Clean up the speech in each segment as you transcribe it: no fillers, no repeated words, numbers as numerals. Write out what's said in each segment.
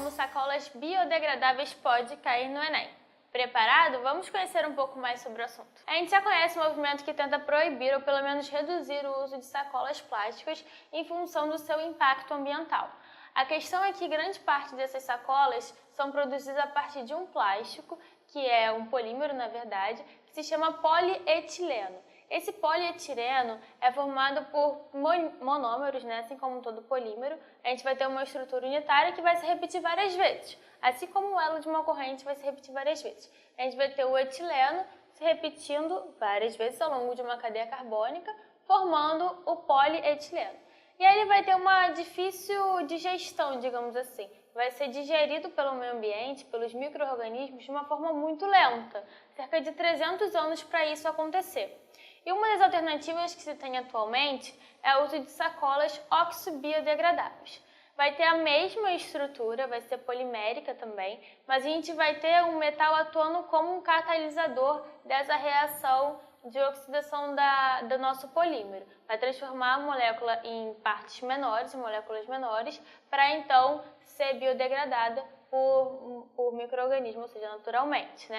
como sacolas biodegradáveis pode cair no Enem. Preparado? Vamos conhecer um pouco mais sobre o assunto. A gente já conhece o movimento que tenta proibir ou pelo menos reduzir o uso de sacolas plásticas em função do seu impacto ambiental. A questão é que grande parte dessas sacolas são produzidas a partir de um plástico, que é um polímero na verdade, que se chama polietileno. Esse polietileno é formado por monômeros, assim como todo polímero. A gente vai ter uma estrutura unitária que vai se repetir várias vezes, assim como o elo de uma corrente vai se repetir várias vezes. A gente vai ter o etileno se repetindo várias vezes ao longo de uma cadeia carbônica, formando o polietileno. E aí ele vai ter uma difícil digestão, digamos assim. Vai ser digerido pelo meio ambiente, pelos micro-organismos, de uma forma muito lenta, cerca de 300 anos para isso acontecer. E uma das alternativas que se tem atualmente é o uso de sacolas oxo-biodegradáveis. Vai ter a mesma estrutura, vai ser polimérica também, mas a gente vai ter um metal atuando como um catalisador dessa reação de oxidação do nosso polímero. Vai transformar a molécula em partes menores, moléculas menores, para então ser biodegradada por micro-organismos, ou seja, naturalmente,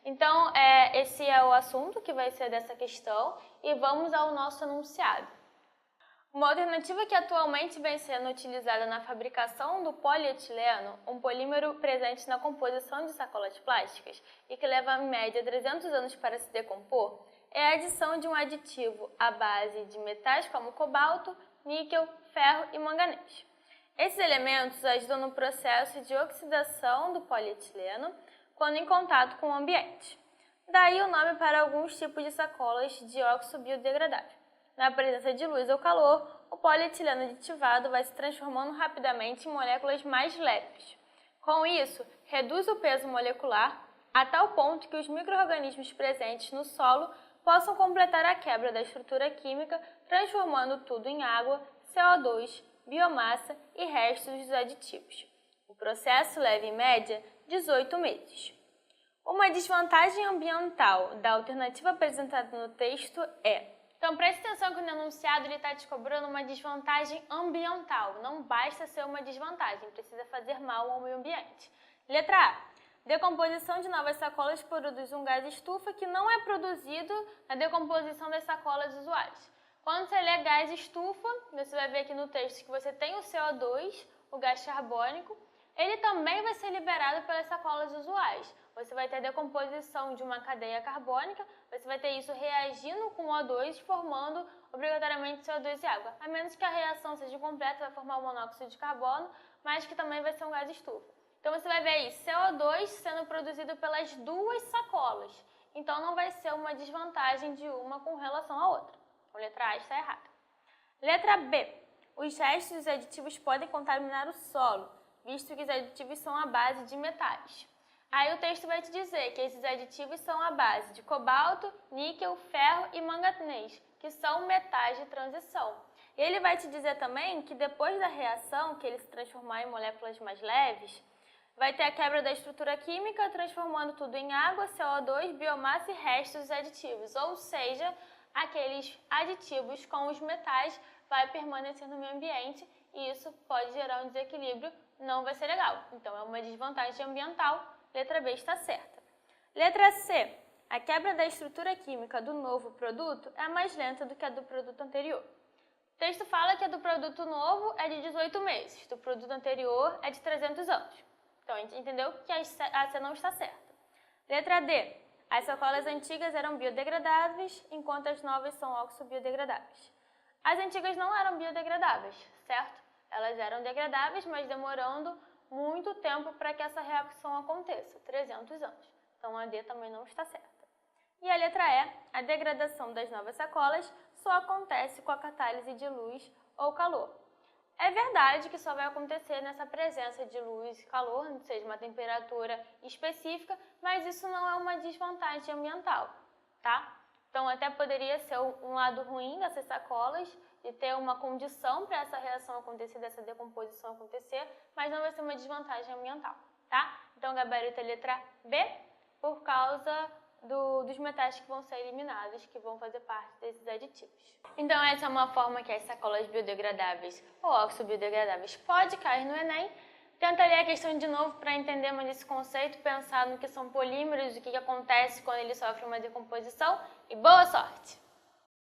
Então, esse é o assunto que vai ser dessa questão e vamos ao nosso enunciado. Uma alternativa que atualmente vem sendo utilizada na fabricação do polietileno, um polímero presente na composição de sacolas plásticas e que leva em média 300 anos para se decompor, é a adição de um aditivo à base de metais como cobalto, níquel, ferro e manganês. Esses elementos ajudam no processo de oxidação do polietileno quando em contato com o ambiente. Daí o nome para alguns tipos de sacolas de óxido biodegradável. Na presença de luz ou calor, o polietileno aditivado vai se transformando rapidamente em moléculas mais leves. Com isso, reduz o peso molecular a tal ponto que os micro-organismos presentes no solo possam completar a quebra da estrutura química, transformando tudo em água, CO2, biomassa e restos dos aditivos. O processo leva, em média, 18 meses. Uma desvantagem ambiental da alternativa apresentada no texto é... Então, preste atenção que no enunciado ele está te cobrando uma desvantagem ambiental. Não basta ser uma desvantagem, precisa fazer mal ao meio ambiente. Letra A. Decomposição de novas sacolas produz um gás estufa que não é produzido na decomposição das sacolas usuais. Quando você lê gás estufa, você vai ver aqui no texto que você tem o CO2, o gás carbônico, ele também vai ser liberado pelas sacolas usuais. Você vai ter a decomposição de uma cadeia carbônica, você vai ter isso reagindo com O2, formando obrigatoriamente CO2 e água. A menos que a reação seja completa, vai formar o monóxido de carbono, mas que também vai ser um gás estufa. Então você vai ver aí CO2 sendo produzido pelas duas sacolas. Então não vai ser uma desvantagem de uma com relação à outra. A letra A está errada. Letra B. Os restos dos aditivos podem contaminar o solo, visto que os aditivos são à base de metais. Aí o texto vai te dizer que esses aditivos são à base de cobalto, níquel, ferro e manganês, que são metais de transição. E ele vai te dizer também que depois da reação, que ele se transformar em moléculas mais leves, vai ter a quebra da estrutura química, transformando tudo em água, CO2, biomassa e restos dos aditivos. Ou seja, aqueles aditivos com os metais vai permanecer no meio ambiente e isso pode gerar um desequilíbrio, não vai ser legal. Então é uma desvantagem ambiental. Letra B está certa. Letra C. A quebra da estrutura química do novo produto é mais lenta do que a do produto anterior. O texto fala que a do produto novo é de 18 meses, do produto anterior é de 300 anos. Então a gente entendeu que a C não está certa. Letra D. As sacolas antigas eram biodegradáveis, enquanto as novas são oxo-biodegradáveis. As antigas não eram biodegradáveis, certo? Elas eram degradáveis, mas demorando muito tempo para que essa reação aconteça, 300 anos. Então a D também não está certa. E a letra E, a degradação das novas sacolas só acontece com a catálise de luz ou calor. É verdade que só vai acontecer nessa presença de luz e calor, ou seja, uma temperatura específica, mas isso não é uma desvantagem ambiental, tá? Então até poderia ser um lado ruim dessas sacolas, de ter uma condição para essa reação acontecer, dessa decomposição acontecer, mas não vai ser uma desvantagem ambiental, tá? Então, gabarito é letra B, por causa dos metais que vão ser eliminados, que vão fazer parte desses aditivos. Então, essa é uma forma que as sacolas biodegradáveis ou oxo-biodegradáveis pode cair no Enem. Tenta ler a questão de novo para entender mais esse conceito, pensar no que são polímeros, o que acontece quando ele sofre uma decomposição e boa sorte!